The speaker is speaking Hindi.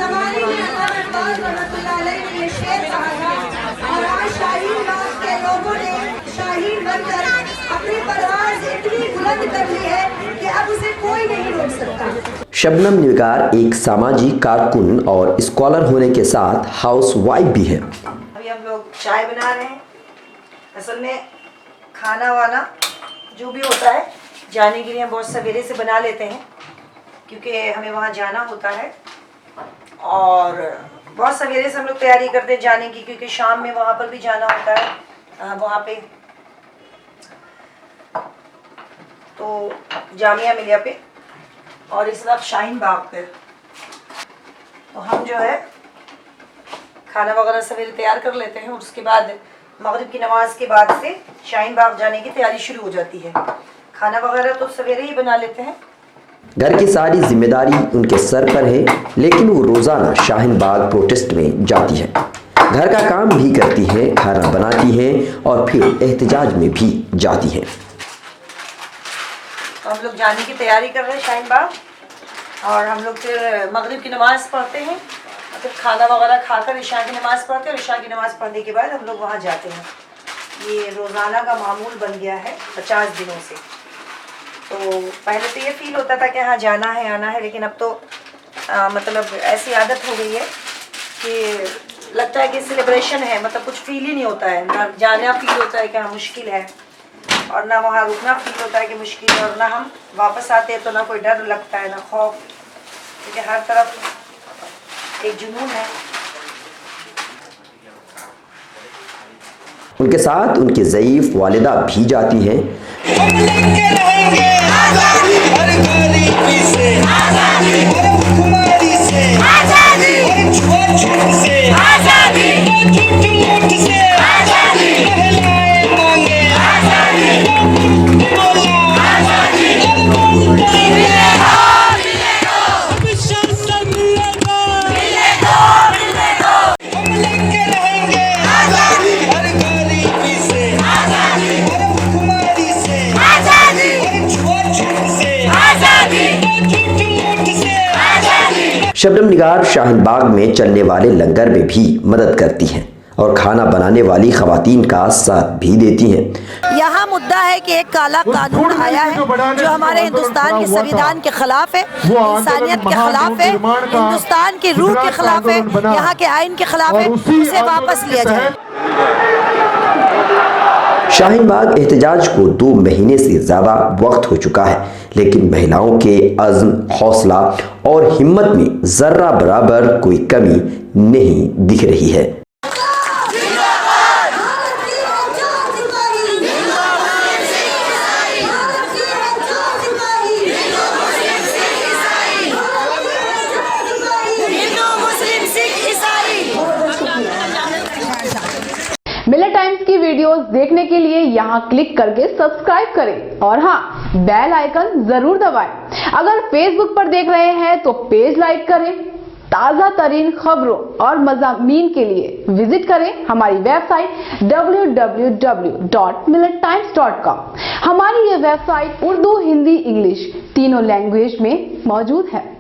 ज़माने में अल्लामा इक़बाल रहमतुल्लाह अलैह ने ये शेर कहा था और आज शाहीन बाग के लोगों ने शाहीन बनकर अपनी परवाज़ इतनी बुलंद कर ली है कि अब उसे कोई नहीं रोक सकता। शबनम निगार एक सामाजिक कारकुन और स्कॉलर होने के साथ हाउस वाइफ भी है। अभी हम लोग चाय बना रहे हैं। असल में खाना वाना जो भी होता है जाने के लिए हम बहुत सवेरे से बना लेते हैं क्योंकि हमें वहाँ जाना होता है और बहुत सवेरे से हम लोग तैयारी करते हैं जाने की क्योंकि शाम में वहाँ पर भी जाना होता है वहाँ पे तो जामिया मिलिया पे और इस वक्त शाहीन बाग पे। तो हम जो है खाना वगैरह सवेरे तैयार कर लेते हैं और उसके बाद मगरिब की नमाज के बाद से शाहीन बाग जाने की तैयारी शुरू हो जाती है। खाना वगैरह तो सवेरे ही बना लेते हैं। घर की सारी जिम्मेदारी उनके सर पर है, लेकिन वो रोजाना शाहीन बाग प्रोटेस्ट में जाती है। घर का काम भी करती है, खाना बनाती है और फिर एहतजाज में भी जाती है। तो हम लोग जाने की तैयारी कर रहे हैं शाहीन बाग और हम लोग फिर मगरिब की नमाज़ पढ़ते हैं और फिर खाना वगैरह खाकर इशा की नमाज़ पढ़ते हैं और इशा की नमाज़ पढ़ने के बाद हम लोग वहाँ जाते हैं। ये रोज़ाना का मामूल बन गया है 50 दिनों से। तो पहले तो ये फील होता था कि हाँ जाना है आना है, लेकिन अब तो मतलब ऐसी आदत हो गई है कि लगता है कि सेलिब्रेशन है, मतलब कुछ फील ही नहीं होता है। ना जाना फील होता है कि हाँ मुश्किल है और ना वहाँ रुकना फील होता है कि मुश्किल है और ना हम वापस आते हैं तो ना कोई डर लगता है ना खौफ, क्योंकि हर तरफ एक जुनून है। उनके साथ उनकी ज़ईफ वालिदा भी जाती हैं। हम लेके रहेंगे आज़ादी, हर गरीबी से आज़ादी, हर हुक्मरानी से आज़ादी, हर छुआछूत से आज़ादी, हर झूठ मूठ से आज़ादी, महिलाएं मांगे आज़ादी, बोला आज़ादी, हम लेके रहेंगे आज़ादी, हर गरीबी से आज़ादी, हर हुक्मरानी से आज़ादी, हर छुआछूत से आज़ादी, हर झूठ मूठ से आज़ादी। शबनम निगार शाहीन बाग में चलने वाले लंगर में भी मदद करती हैं और खाना बनाने वाली खवातीन का साथ भी देती हैं। यहाँ मुद्दा है कि एक काला कानून आया है जो हमारे हिंदुस्तान के संविधान के खिलाफ है, इंसानियत के खिलाफ है, हिंदुस्तान की रूह के खिलाफ है, यहाँ के आइन के खिलाफ है, उसे वापस लिया जाए। शाहीन बाग एहतजाज को 2 महीने से ज़्यादा वक्त हो चुका है, लेकिन महिलाओं के अज़्म, हौसला और हिम्मत में ज़र्रा बराबर कोई कमी नहीं दिख रही है। मिलर टाइम्स की वीडियोस देखने के लिए यहाँ क्लिक करके सब्सक्राइब करें और हाँ, बेल आइकन जरूर दबाएं। अगर फेसबुक पर देख रहे हैं तो पेज लाइक करें। ताज़ा तरीन खबरों और मज़ामीन के लिए विजिट करें हमारी वेबसाइट www.millertimes.com। हमारी ये वेबसाइट उर्दू, हिंदी, इंग्लिश तीनों लैंग्वेज में मौजूद है।